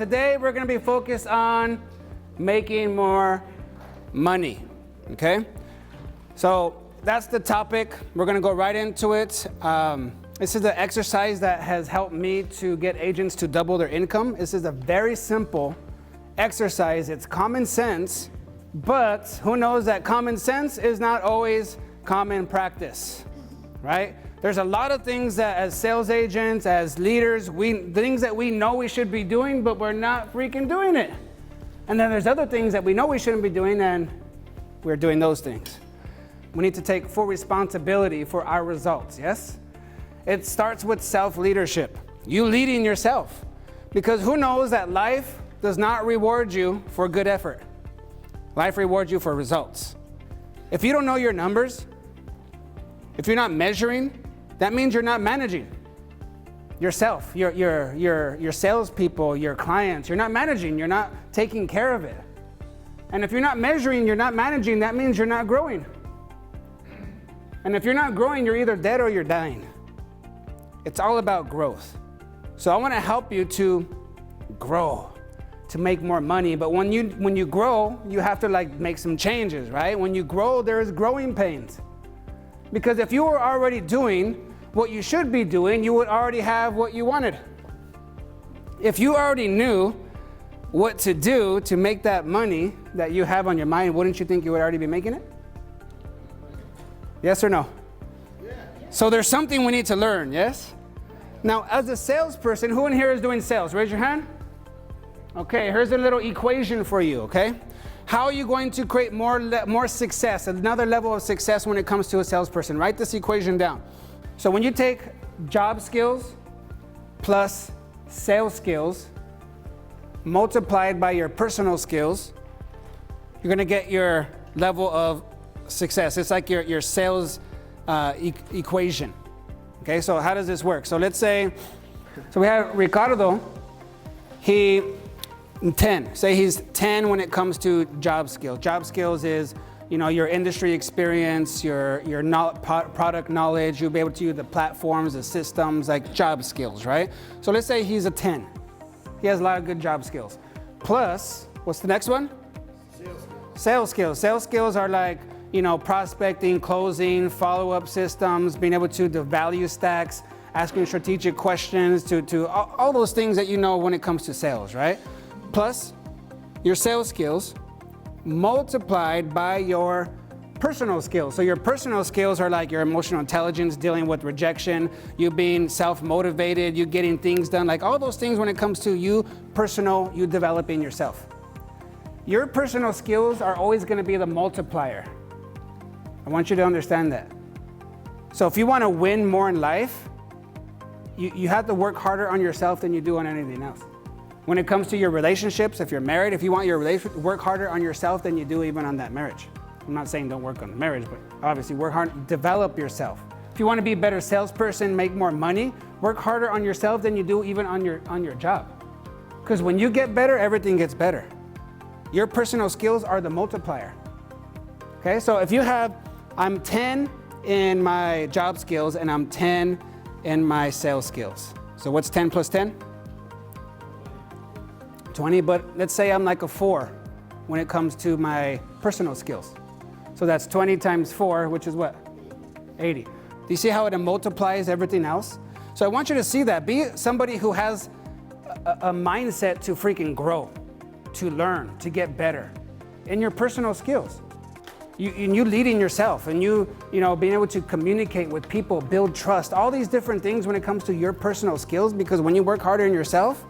Today we're going to be focused on making more money, okay? So that's the topic. We're going to go right into it. This is an exercise that has helped me to get agents to double their income. This is a very simple exercise. It's common sense, but who knows that common sense is not always common practice, right? There's a lot of things that as sales agents, as leaders, things that we know we should be doing, but we're not freaking doing it. And then there's other things that we know we shouldn't be doing, and we're doing those things. We need to take full responsibility for our results, yes? It starts with self-leadership. You leading yourself. Because who knows that life does not reward you for good effort. Life rewards you for results. If you don't know your numbers, if you're not measuring, that means you're not managing yourself, your salespeople, your clients. You're not managing, you're not taking care of it. And if you're not measuring, you're not managing, that means you're not growing. And if you're not growing, you're either dead or you're dying. It's all about growth. So I want to help you to grow, to make more money. But when you grow, you have to make some changes, right? When you grow, there's growing pains. Because if you were already doing what you should be doing, you would already have what you wanted. If you already knew what to do to make that money that you have on your mind, wouldn't you think you would already be making it? Yes or no? Yeah. So there's something we need to learn, yes? Now, as a salesperson, who in here is doing sales? Raise your hand. Okay, here's a little equation for you, okay? How are you going to create more success, another level of success when it comes to a salesperson? Write this equation down. So when you take job skills plus sales skills multiplied by your personal skills, you're gonna get your level of success. It's like your sales equation. Okay, so how does this work? So let's say, we have Ricardo, he 10. Say he's 10 when it comes to job skills. Job skills is, your industry experience, your product knowledge. You'll be able to use the platforms, the systems, like job skills, right? So let's say he's a 10. He has a lot of good job skills. Plus, what's the next one? Sales skills. Sales skills. Sales skills are like, prospecting, closing, follow-up systems, being able to do value stacks, asking strategic questions, to all those things that you know when it comes to sales, right? Plus your sales skills multiplied by your personal skills. So your personal skills are like your emotional intelligence, dealing with rejection, you being self-motivated, you getting things done, like all those things when it comes to you developing yourself. Your personal skills are always going to be the multiplier. I want you to understand that. So if you want to win more in life, you have to work harder on yourself than you do on anything else. When it comes to your relationships, if you're married, if you want your relationship, work harder on yourself than you do even on that marriage. I'm not saying don't work on the marriage, but obviously work hard, develop yourself. If you want to be a better salesperson, make more money, work harder on yourself than you do even on your job. Because when you get better, everything gets better. Your personal skills are the multiplier. Okay, so if you have, I'm 10 in my job skills and I'm 10 in my sales skills. So what's 10 plus 10? 20, but let's say I'm like a 4 when it comes to my personal skills. So that's 20 times 4, which is what? 80. Do you see how it multiplies everything else? So I want you to see that. Be somebody who has a mindset to freaking grow, to learn, to get better in your personal skills. You leading yourself and you being able to communicate with people, build trust, all these different things when it comes to your personal skills, because when you work harder in yourself,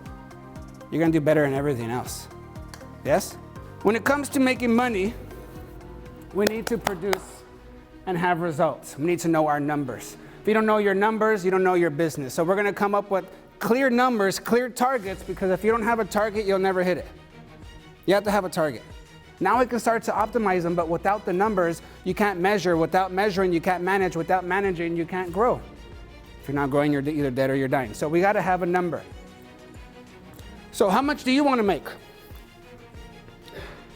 you're gonna do better in everything else. Yes? When it comes to making money, we need to produce and have results. We need to know our numbers. If you don't know your numbers, you don't know your business. So we're gonna come up with clear numbers, clear targets, because if you don't have a target, you'll never hit it. You have to have a target. Now we can start to optimize them, but without the numbers, you can't measure. Without measuring, you can't manage. Without managing, you can't grow. If you're not growing, you're either dead or you're dying. So we gotta have a number. So how much do you want to make?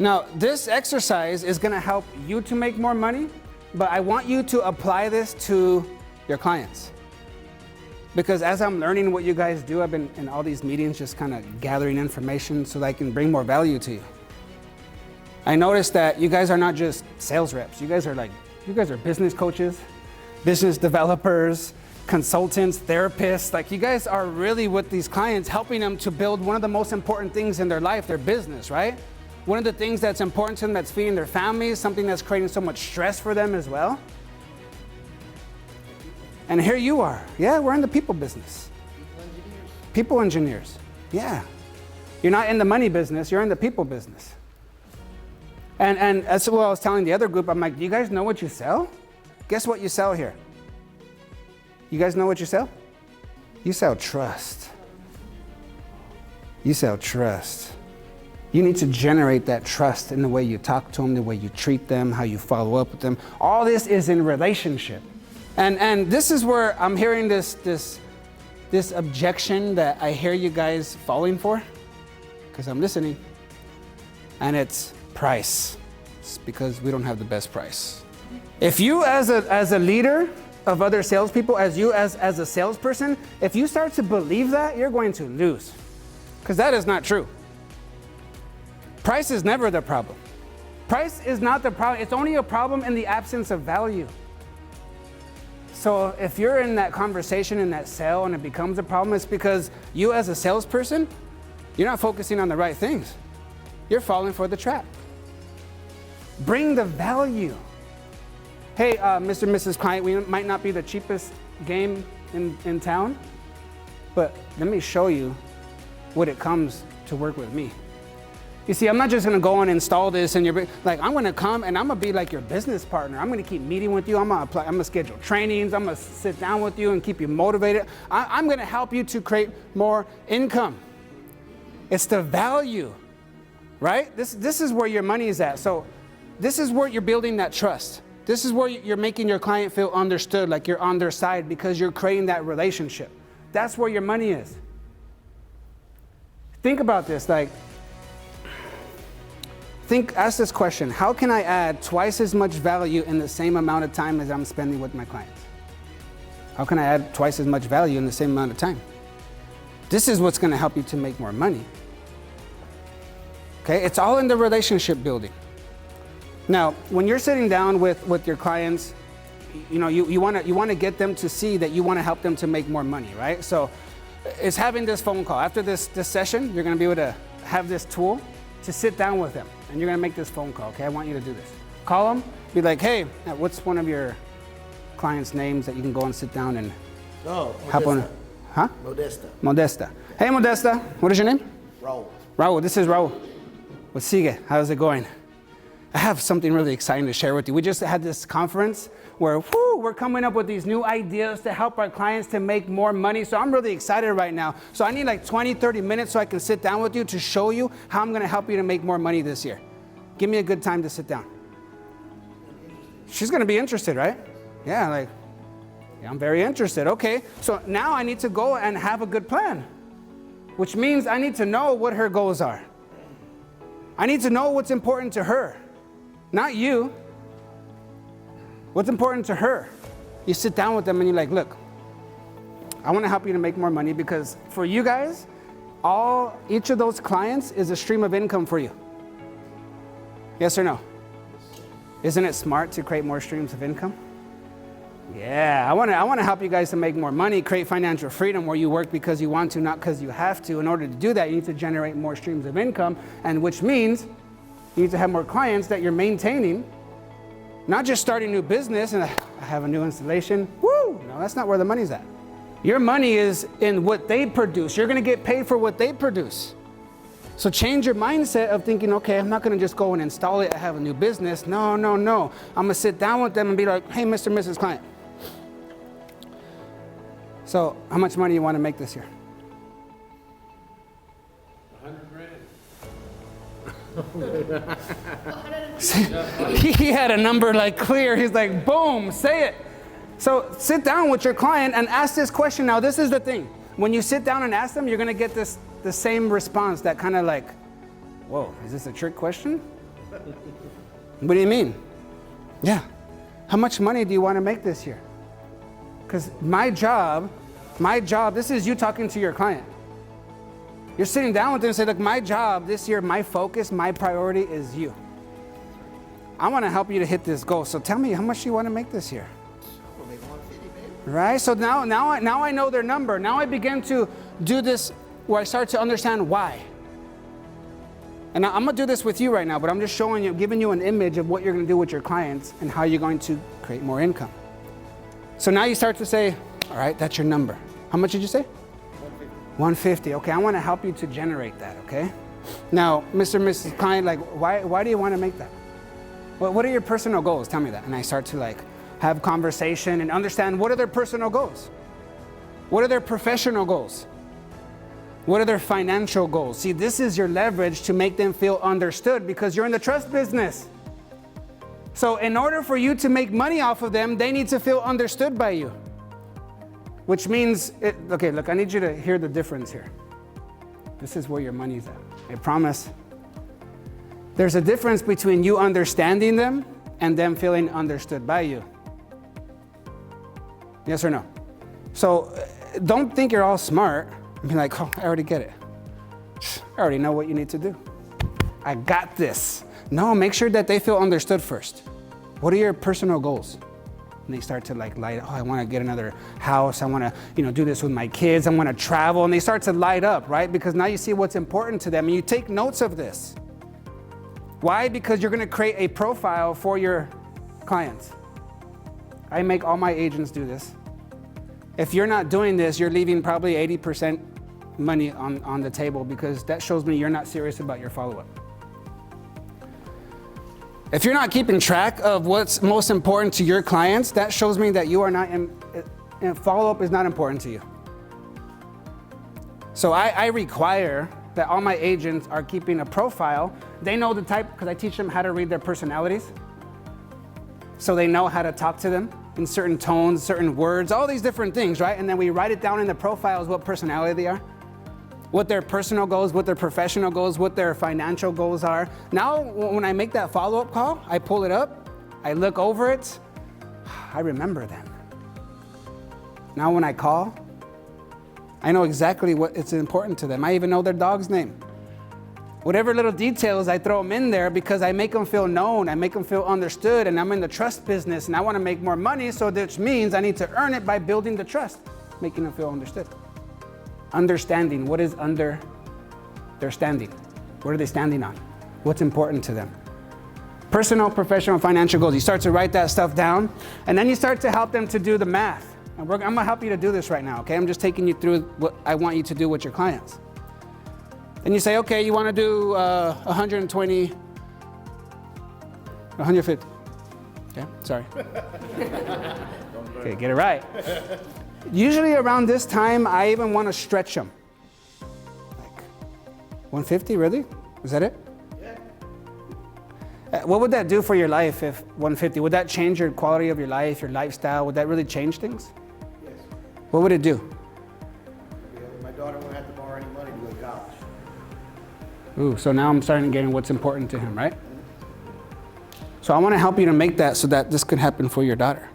Now, this exercise is going to help you to make more money, but I want you to apply this to your clients. Because as I'm learning what you guys do, I've been in all these meetings just kind of gathering information so that I can bring more value to you. I noticed that you guys are not just sales reps. You guys are business coaches, business developers, consultants, therapists. Like, you guys are really with these clients, helping them to build one of the most important things in their life, their business, right? One of the things that's important to them, that's feeding their families, something that's creating so much stress for them as well. And here you are. Yeah, we're in the people business. People engineers. Yeah. You're not in the money business, you're in the people business. And that's what I was telling the other group. I'm like, do you guys know what you sell? Guess what you sell here? You guys know what you sell? You sell trust. You sell trust. You need to generate that trust in the way you talk to them, the way you treat them, how you follow up with them. All this is in relationship. And this is where I'm hearing this objection that I hear you guys falling for, because I'm listening. And it's price. It's because we don't have the best price. If you as a leader of other salespeople, as a salesperson, if you start to believe that, you're going to lose. Because that is not true. Price is never the problem. Price is not the problem. It's only a problem in the absence of value. So if you're in that conversation, in that sale, and it becomes a problem, it's because you as a salesperson, you're not focusing on the right things. You're falling for the trap. Bring the value. Hey, Mr. and Mrs. Client, we might not be the cheapest game in town, but let me show you what it comes to work with me. You see, I'm not just gonna go and install this and I'm gonna come and I'm gonna be like your business partner. I'm gonna keep meeting with you. I'm gonna schedule trainings. I'm gonna sit down with you and keep you motivated. I'm gonna help you to create more income. It's the value, right? This is where your money is at. So this is where you're building that trust. This is where you're making your client feel understood, like you're on their side, because you're creating that relationship. That's where your money is. Think about this, ask this question: how can I add twice as much value in the same amount of time as I'm spending with my clients? How can I add twice as much value in the same amount of time? This is what's gonna help you to make more money. Okay, it's all in the relationship building. Now, when you're sitting down with your clients, you wanna get them to see that you wanna help them to make more money, right? So it's having this phone call. After this session, you're gonna be able to have this tool to sit down with them, and you're gonna make this phone call, okay? I want you to do this. Call them, be like, hey, what's one of your clients' names that you can go and sit down and help on? Huh? Modesta. Modesta. Hey, Modesta, what is your name? Raul. Raul, this is Raul with Sigue. How's it going? I have something really exciting to share with you. We just had this conference where we're coming up with these new ideas to help our clients to make more money. So I'm really excited right now. So I need like 20, 30 minutes so I can sit down with you to show you how I'm gonna help you to make more money this year. Give me a good time to sit down. She's gonna be interested, right? Yeah, I'm very interested. Okay, so now I need to go and have a good plan, which means I need to know what her goals are. I need to know what's important to her. Not you. What's important to her? You sit down with them and you're like, look, I want to help you to make more money, because for you guys, each of those clients is a stream of income for you. Yes or no? Isn't it smart to create more streams of income? Yeah, I want to help you guys to make more money, create financial freedom where you work because you want to, not because you have to. In order to do that, you need to generate more streams of income, and which means you need to have more clients that you're maintaining, not just starting a new business and I have a new installation. Woo! No, that's not where the money's at. Your money is in what they produce. You're going to get paid for what they produce. So change your mindset of thinking, okay, I'm not going to just go and install it. I have a new business. No. I'm going to sit down with them and be like, hey, Mr. and Mrs. Client. So how much money do you want to make this year? 100,000. He had a number like clear. He's like, boom, say it. So sit down with your client and ask this question. Now, this is the thing. When you sit down and ask them, you're going to get the same response, that kind of like, whoa, is this a trick question? What do you mean? Yeah. How much money do you want to make this year? Because my job My job, this is you talking to your client. You're sitting down with them and say, look, my job this year, my focus, my priority is you. I want to help you to hit this goal. So tell me how much you want to make this year. We'll make 150, baby. Right? So now I know their number. Now I begin to do this where I start to understand why. And I'm going to do this with you right now, but I'm just showing you, giving you an image of what you're going to do with your clients and how you're going to create more income. So now you start to say, all right, that's your number. How much did you say? 150. Okay, I want to help you to generate that, okay? Now, Mr. and Mrs. Client, like, why do you want to make that? Well, what are your personal goals? Tell me that. And I start to like have conversation and understand what are their personal goals? What are their professional goals? What are their financial goals? See, this is your leverage to make them feel understood because you're in the trust business. So in order for you to make money off of them, they need to feel understood by you. Which means, okay, look, I need you to hear the difference here. This is where your money's at. I promise. There's a difference between you understanding them and them feeling understood by you. Yes or no? So don't think you're all smart and be like, oh, I already get it. I already know what you need to do. I got this. No, make sure that they feel understood first. What are your personal goals? And they start to like light, oh, I want to get another house. I want to, do this with my kids. I want to travel. And they start to light up, right? Because now you see what's important to them and you take notes of this. Why? Because you're going to create a profile for your clients. I make all my agents do this. If you're not doing this, you're leaving probably 80% money on the table because that shows me you're not serious about your follow-up. If you're not keeping track of what's most important to your clients, that shows me that you are not follow-up is not important to you. So I require that all my agents are keeping a profile. They know the type, because I teach them how to read their personalities. So they know how to talk to them in certain tones, certain words, all these different things, right? And then we write it down in the profiles what personality they are, what their personal goals, what their professional goals, what their financial goals are. Now, when I make that follow-up call, I pull it up, I look over it, I remember them. Now when I call, I know exactly what it's important to them. I even know their dog's name. Whatever little details, I throw them in there because I make them feel known, I make them feel understood, and I'm in the trust business and I want to make more money, so which means I need to earn it by building the trust, making them feel understood. Understanding, what is under their standing? What are they standing on? What's important to them? Personal, professional, financial goals. You start to write that stuff down, and then you start to help them to do the math. And I'm gonna help you to do this right now, okay? I'm just taking you through what I want you to do with your clients. Then you say, okay, you wanna do 120, 150. Okay, sorry. Okay, get it right. Usually around this time, I even want to stretch them. Like, 150, really? Is that it? Yeah. What would that do for your life if 150? Would that change your quality of your life, your lifestyle? Would that really change things? Yes. What would it do? My daughter won't have to borrow any money to go to college. Ooh, so now I'm starting getting what's important to him, right? So I want to help you to make that so that this could happen for your daughter.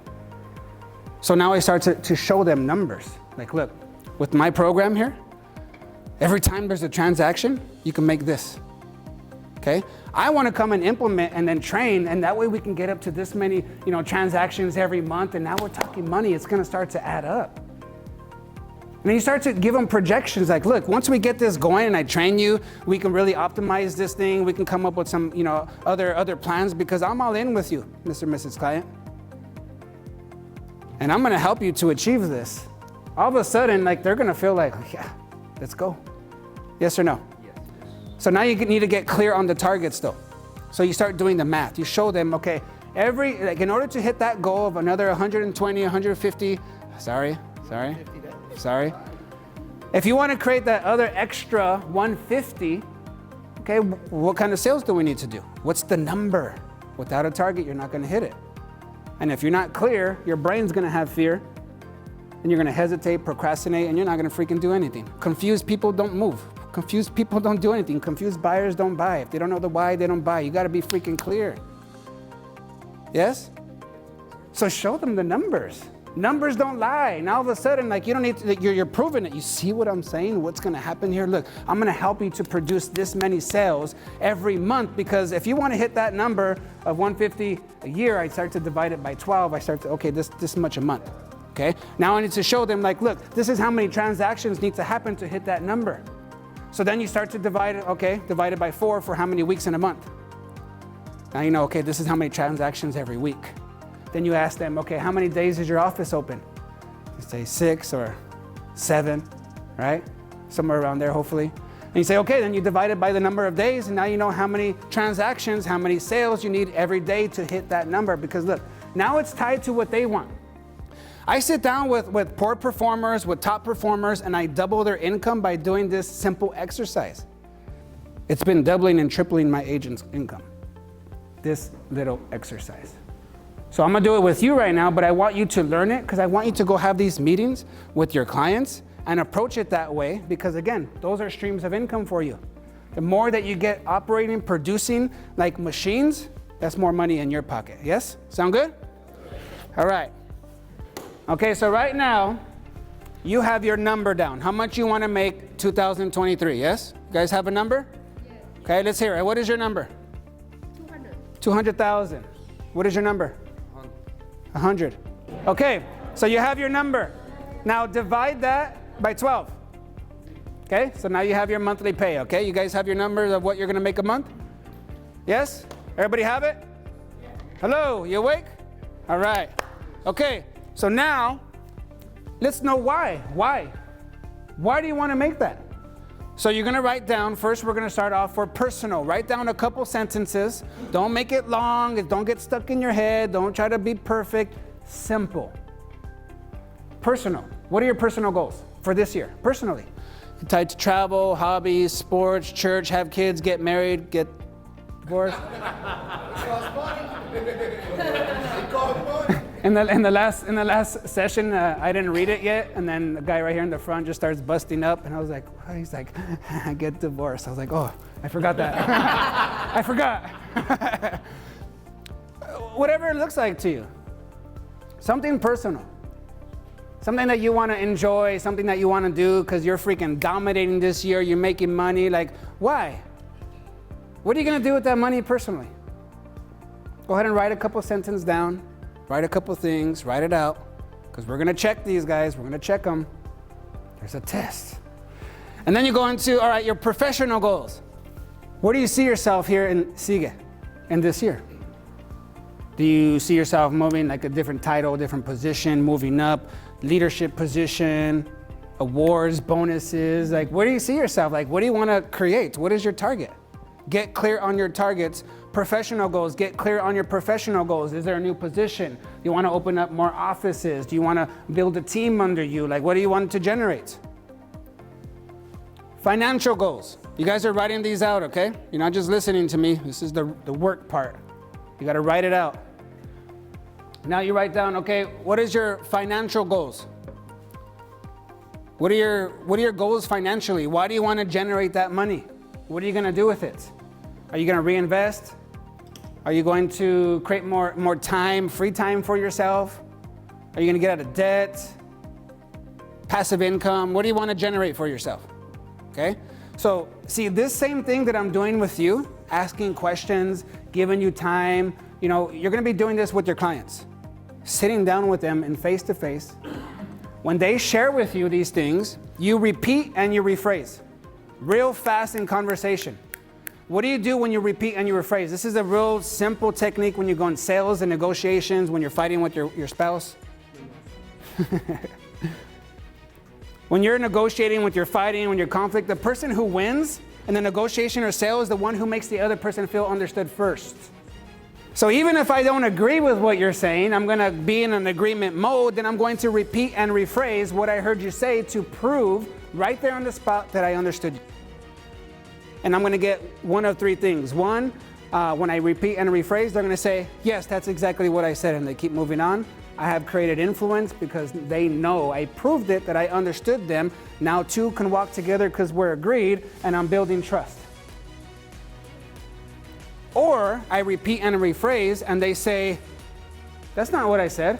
So now I start to show them numbers. Like, look, with my program here, every time there's a transaction, you can make this, okay? I want to come and implement and then train, and that way we can get up to this many, transactions every month, and now we're talking money. It's going to start to add up. And then you start to give them projections like, look, once we get this going and I train you, we can really optimize this thing. We can come up with some, other plans because I'm all in with you, Mr. and Mrs. Client. And I'm gonna help you to achieve this. All of a sudden, they're gonna feel like, yeah, let's go. Yes or no? Yes. So now you need to get clear on the targets though. So you start doing the math. You show them, okay, in order to hit that goal of another 120, 150, sorry. If you wanna create that other extra 150, okay, what kind of sales do we need to do? What's the number? Without a target, you're not gonna hit it. And if you're not clear, your brain's gonna have fear, and you're gonna hesitate, procrastinate, and you're not gonna freaking do anything. Confused people don't move. Confused people don't do anything. Confused buyers don't buy. If they don't know the why, they don't buy. You gotta be freaking clear. Yes? So show them the numbers. Numbers don't lie. Now all of a sudden, like you don't need to, you're proving it. You see what I'm saying? What's going to happen here? Look, I'm going to help you to produce this many sales every month, because if you want to hit that number of 150 a year, I start to divide it by 12. I start to, okay, this much a month. Okay. Now I need to show them, like, look, this is how many transactions need to happen to hit that number. So then you start to divide it, okay, divided by 4 for how many weeks in a month. Now you know, okay, this is how many transactions every week. Then you ask them, okay, how many days is your office open? You say 6 or 7, right? Somewhere around there, hopefully. And you say, okay, then you divide it by the number of days, and now you know how many transactions, how many sales you need every day to hit that number. Because look, now it's tied to what they want. I sit down with poor performers, with top performers, and I double their income by doing this simple exercise. It's been doubling and tripling my agent's income. This little exercise. So I'm gonna do it with you right now, but I want you to learn it, because I want you to go have these meetings with your clients and approach it that way, because again, those are streams of income for you. The more that you get operating, producing like machines, that's more money in your pocket. Yes? Sound good? All right. Okay, so right now, you have your number down. How much you wanna make 2023, yes? You guys have a number? Yes. Okay, let's hear it. What is your number? 200. 200,000. What is your number? 100. Okay, so you have your number. Now divide that by 12. Okay, so now you have your monthly pay, okay? You guys have your numbers of what you're gonna make a month? Yes? Everybody have it? Hello, you awake? All right. Okay, so now let's know why. Why? Why do you wanna make that? So you're gonna write down, first we're gonna start off for personal. Write down a couple sentences. Don't make it long, don't get stuck in your head, don't try to be perfect. Simple. Personal. What are your personal goals for this year, personally? Tied to travel, hobbies, sports, church, have kids, get married, get divorced. In the last session, I didn't read it yet, and then the guy right here in the front just starts busting up, and I was like, what? He's like, get divorced. I was like, oh, I forgot that. I forgot. Whatever it looks like to you. Something personal. Something that you want to enjoy, something that you want to do because you're freaking dominating this year, you're making money. Like, why? What are you going to do with that money personally? Go ahead and write a couple sentences down. Write a couple things, write it out, because we're gonna check these guys, we're gonna check them. There's a test. And then you go into, all right, your professional goals. Where do you see yourself here in Sigue in this year? Do you see yourself moving like a different title, different position, moving up, leadership position, awards, bonuses? Like, where do you see yourself? Like, what do you wanna create? What is your target? Get clear on your targets. Professional goals, get clear on your professional goals. Is there a new position? Do you want to open up more offices? Do you want to build a team under you? Like, what do you want to generate? Financial goals. You guys are writing these out, okay? You're not just listening to me. This is the work part. You got to write it out. Now you write down, okay, what is your financial goals? What are your goals financially? Why do you want to generate that money? What are you going to do with it? Are you going to reinvest? Are you going to create more time, free time for yourself? Are you going to get out of debt? Passive income? What do you want to generate for yourself? Okay? So, see, this same thing that I'm doing with you, asking questions, giving you time, you know, you're going to be doing this with your clients. Sitting down with them in face-to-face. When they share with you these things, you repeat and you rephrase. Real fast in conversation. What do you do when you repeat and you rephrase? This is a real simple technique when you go in sales and negotiations, when you're fighting with your spouse. When you're negotiating, when you're fighting, when you're conflict, the person who wins in the negotiation or sale is the one who makes the other person feel understood first. So even if I don't agree with what you're saying, I'm going to be in an agreement mode, then I'm going to repeat and rephrase what I heard you say to prove right there on the spot that I understood you. And I'm going to get one of three things. One, when I repeat and rephrase, they're going to say, yes, that's exactly what I said, and they keep moving on. I have created influence because they know I proved it, that I understood them. Now two can walk together because we're agreed, and I'm building trust. Or I repeat and rephrase, and they say, that's not what I said.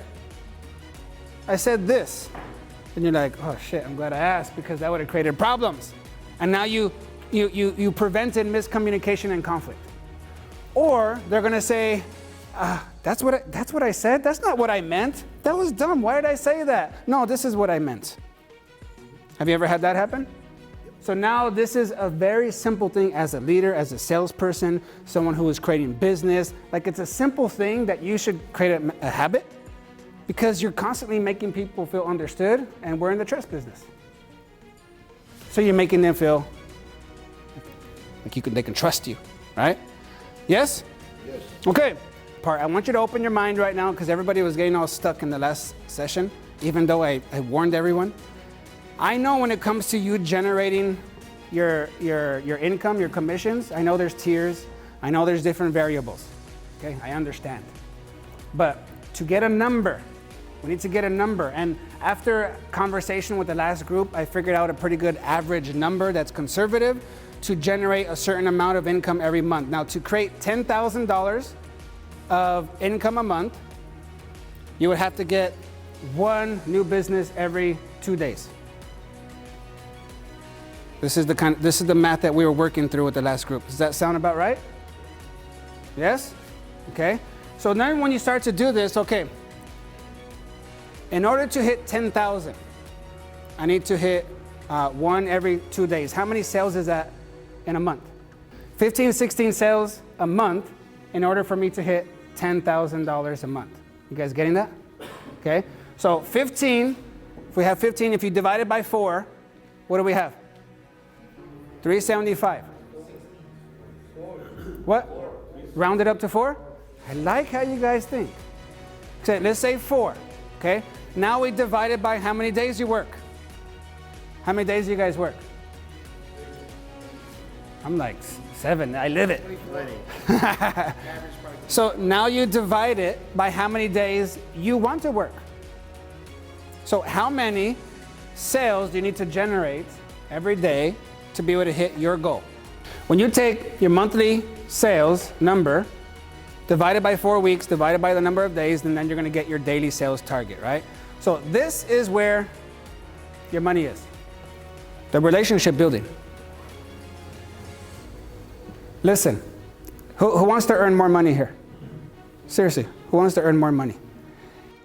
I said this. And you're like, oh shit, I'm glad I asked because that would have created problems. And now you prevented miscommunication and conflict. Or they're gonna say, that's what I said? That's not what I meant. That was dumb. Why did I say that? No, this is what I meant. Have you ever had that happen? So now this is a very simple thing as a leader, as a salesperson, someone who is creating business. Like it's a simple thing that you should create a habit because you're constantly making people feel understood, and we're in the trust business. So you're making them feel like they can trust you, right? Yes? Yes. Okay. I want you to open your mind right now because everybody was getting all stuck in the last session, even though I warned everyone. I know when it comes to you generating your income, your commissions, I know there's tiers, I know there's different variables, okay? I understand. But to get a number, we need to get a number. And after conversation with the last group, I figured out a pretty good average number that's conservative to generate a certain amount of income every month. Now, to create $10,000 of income a month, you would have to get one new business every 2 days. This is the math that we were working through with the last group. Does that sound about right? Yes? Okay. So then when you start to do this, okay, in order to hit 10,000, I need to hit one every 2 days. How many sales is that in a month? 15, 16 sales a month in order for me to hit $10,000 a month. You guys getting that? Okay. So 15, if we have 15, if you divide it by 4, what do we have? 375. What? Round it up to 4? I like how you guys think. Okay, let's say 4. Okay. Now we divide it by how many days you work. How many days do you guys work? I'm like 7. I live it. So now you divide it by how many days you want to work. So how many sales do you need to generate every day to be able to hit your goal? When you take your monthly sales number, divided by 4 weeks, divided by the number of days, and then you're gonna get your daily sales target, right? So this is where your money is. The relationship building. Listen, who wants to earn more money here? Seriously, who wants to earn more money?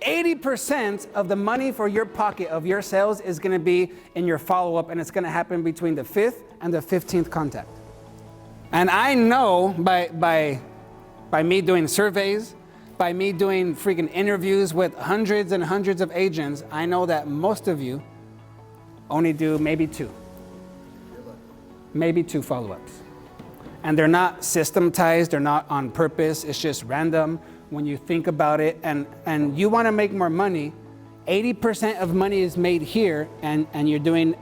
80% of the money for your pocket of your sales is gonna be in your follow-up, and it's gonna happen between the 5th and the 15th contact. And I know by me doing surveys, by me doing freaking interviews with hundreds and hundreds of agents, I know that most of you only do maybe 2. Maybe 2 follow-ups. And they're not systematized, they're not on purpose, it's just random when you think about it. And you wanna make more money, 80% of money is made here, and you're doing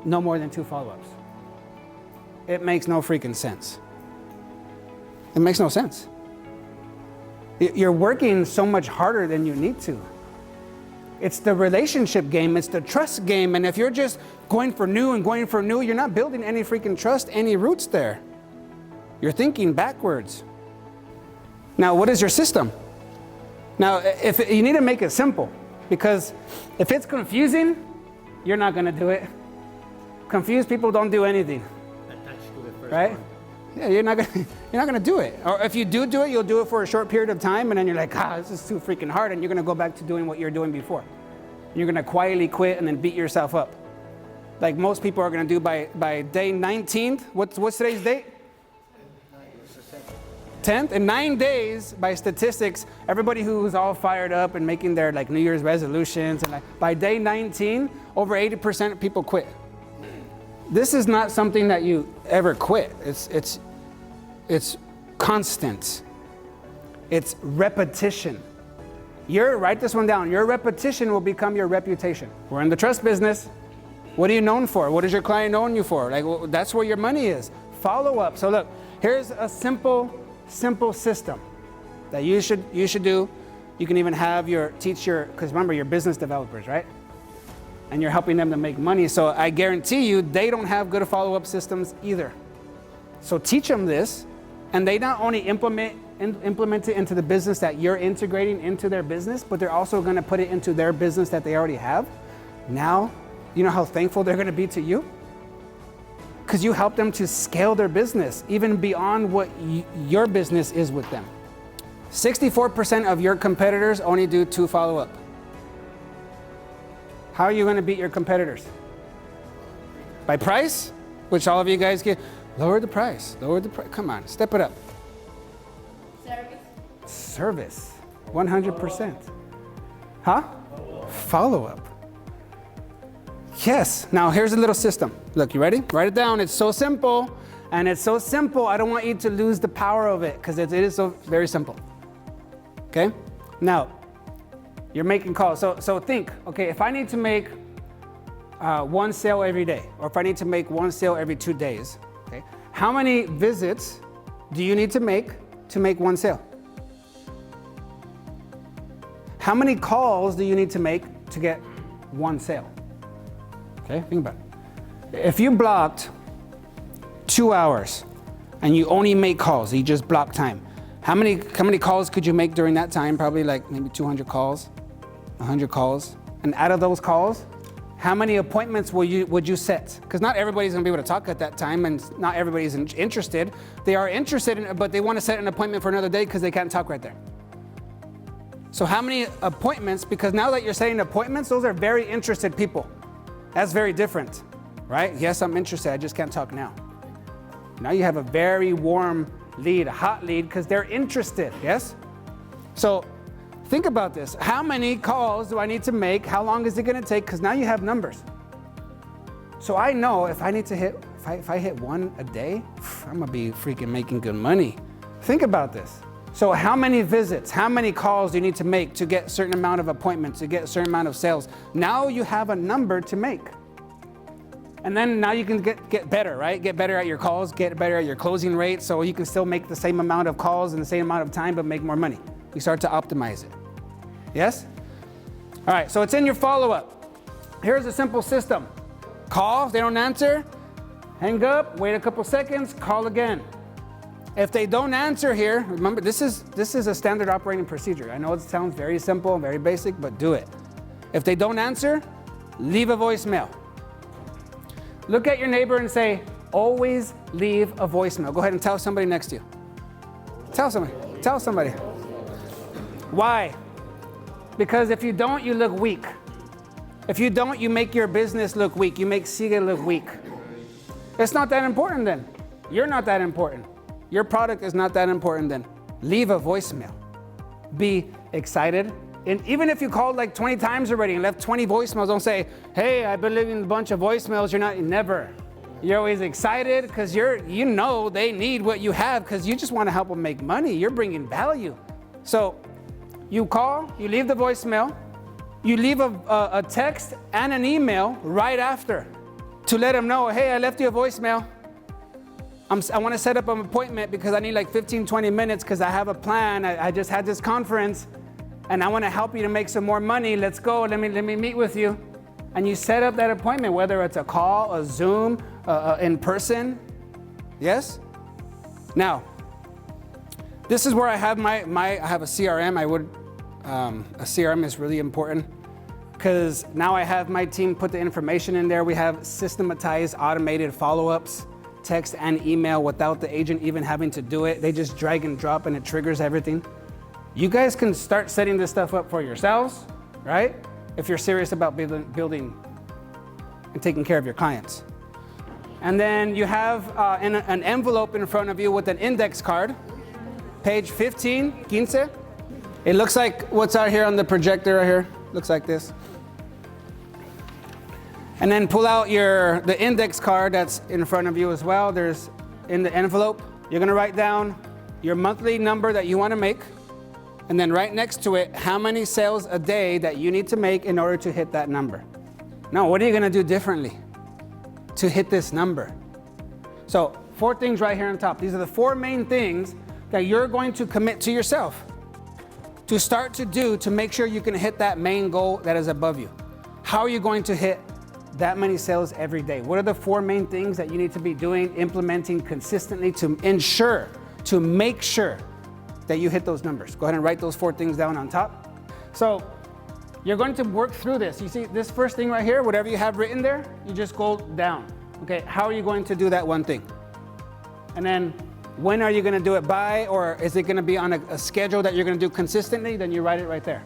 no more than 2 follow-ups. It makes no freaking sense. It makes no sense. You're working so much harder than you need to. It's the relationship game, it's the trust game, and if you're just going for new, you're not building any freaking trust, any roots there. You're thinking backwards. Now, what is your system? Now, if you need to make it simple, because if it's confusing, you're not gonna do it. Confused people don't do anything, right? Yeah, you're not gonna do it. Or if you do it, you'll do it for a short period of time, and then you're like, this is too freaking hard, and you're gonna go back to doing what you're doing before. You're gonna quietly quit and then beat yourself up, like most people are gonna do by day 19th. What's today's date? 10th. In 9 days, by statistics, everybody who's all fired up and making their like New Year's resolutions, and by day 19, over 80% of people quit. This is not something that you ever quit. It's constant. It's repetition. Write this one down. Your repetition will become your reputation. We're in the trust business. What are you known for? What is your client knowing you for? Like, that's where your money is. Follow up. So look, here's a simple system that you should do. You can even have because remember, you're business developers, right? And you're helping them to make money. So I guarantee you, they don't have good follow-up systems either. So teach them this, and they not only implement implement it into the business that you're integrating into their business, but they're also going to put it into their business that they already have. Now, you know how thankful they're going to be to you? Because you help them to scale their business even beyond what your business is with them. 64% of your competitors only do 2 follow-up. How are you going to beat your competitors? By price? Which all of you guys get. Lower the price. Lower the price. Come on, step it up. Service. 100%. Huh? Follow-up. Yes. Now here's a little system. Look, you ready? Write it down. It's so simple. And it's so simple, I don't want you to lose the power of it because it is so very simple. Okay? Now, you're making calls. So think, okay, if I need to make 1 sale every day, or if I need to make 1 sale every 2 days, okay, how many visits do you need to make 1 sale? How many calls do you need to make to get 1 sale? Okay, think about it. If you blocked 2 hours and you only make calls, you just block time, how many calls could you make during that time? Probably like maybe 200 calls, 100 calls. And out of those calls, how many appointments would you set? Because not everybody's gonna be able to talk at that time, and not everybody's interested. They are interested in it, but they want to set an appointment for another day because they can't talk right there. So how many appointments, because now that you're setting appointments, those are very interested people. That's very different, right? Yes, I'm interested, I just can't talk now. Now you have a very warm lead, a hot lead, because they're interested, yes? So think about this. How many calls do I need to make? How long is it gonna take? Because now you have numbers. So I know if I need to hit, if I hit 1 a day, I'm gonna be freaking making good money. Think about this. So how many visits, how many calls do you need to make to get a certain amount of appointments, to get a certain amount of sales? Now you have a number to make. And then now you can get better, right? Get better at your calls, get better at your closing rate, so you can still make the same amount of calls in the same amount of time, but make more money. We start to optimize it. Yes? All right, so it's in your follow-up. Here's a simple system. Call, if they don't answer, hang up, wait a couple seconds, call again. If they don't answer here, remember this is a standard operating procedure. I know it sounds very simple, very basic, but do it. If they don't answer, leave a voicemail. Look at your neighbor and say, always leave a voicemail. Go ahead and tell somebody next to you. Tell somebody. Tell somebody. Why? Because if you don't, you look weak. If you don't, you make your business look weak. You make Sigue look weak. It's not that important then. You're not that important. Your product is not that important then. Leave a voicemail. Be excited. And even if you called like 20 times already and left 20 voicemails, don't say, hey, I've been leaving a bunch of voicemails. You're not, never. You're always excited because you know they need what you have because you just want to help them make money. You're bringing value. So you call, you leave the voicemail, you leave a text and an email right after to let them know, hey, I left you a voicemail. I want to set up an appointment because I need like 15, 20 minutes because I have a plan. I just had this conference and I want to help you to make some more money. Let's go. Let me meet with you. And you set up that appointment, whether it's a call, a Zoom, in person. Yes? Now, this is where I have I have a CRM. A CRM is really important because now I have my team put the information in there. We have systematized automated follow-ups, text and email without the agent even having to do it. They just drag and drop and it triggers everything. You guys can start setting this stuff up for yourselves, right? If you're serious about building and taking care of your clients. And then you have an envelope in front of you with an index card, page 15. It looks like what's out here on the projector right here. Looks like this. And then pull out the index card that's in front of you as well. There's in the envelope. You're gonna write down your monthly number that you wanna make. And then right next to it, how many sales a day that you need to make in order to hit that number. Now, what are you gonna do differently to hit this number? So 4 things right here on top. These are the 4 main things that you're going to commit to yourself to start to do to make sure you can hit that main goal that is above you. How are you going to hit that many sales every day? What are the 4 main things that you need to be doing, implementing consistently to ensure, to make sure that you hit those numbers. Go ahead and write those 4 things down on top. So you're going to work through this. You see this first thing right here, whatever you have written there, you just go down. Okay, how are you going to do that one thing? And then when are you going to do it by, or is it going to be on a schedule that you're going to do consistently? Then you write it right there.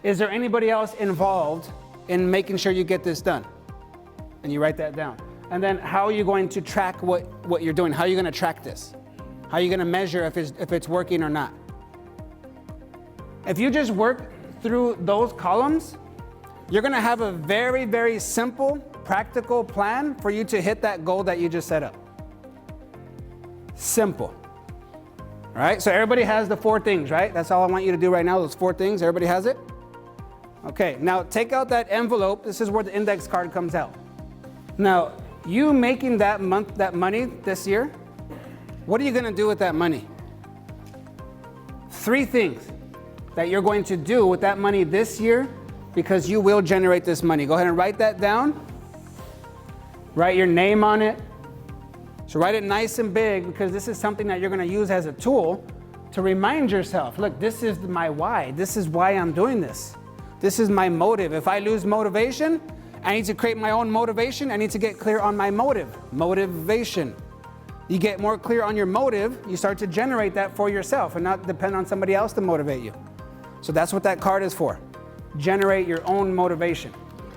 Is there anybody else involved in making sure you get this done? And you write that down. And then how are you going to track what you're doing? How are you going to track this? How are you going to measure if it's working or not? If you just work through those columns, you're going to have a very, very simple, practical plan for you to hit that goal that you just set up. Simple. All right, so everybody has the 4 things, right? That's all I want you to do right now, those 4 things. Everybody has it? Okay, now take out that envelope. This is where the index card comes out. Now, you making that money this year, what are you going to do with that money? 3 things that you're going to do with that money this year, because you will generate this money. Go ahead and write that down. Write your name on it. So write it nice and big, because this is something that you're going to use as a tool to remind yourself, look, this is my why. This is why I'm doing this. This is my motive. If I lose motivation, I need to create my own motivation. I need to get clear on my motive. Motivation. You get more clear on your motive, you start to generate that for yourself and not depend on somebody else to motivate you. So that's what that card is for. Generate your own motivation.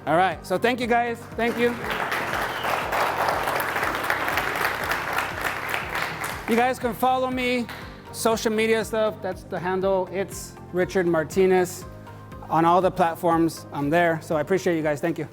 All right, so thank you guys. Thank you. You guys can follow me, social media stuff, that's the handle. It's Richard Martinez. On all the platforms, I'm there. So I appreciate you guys. Thank you.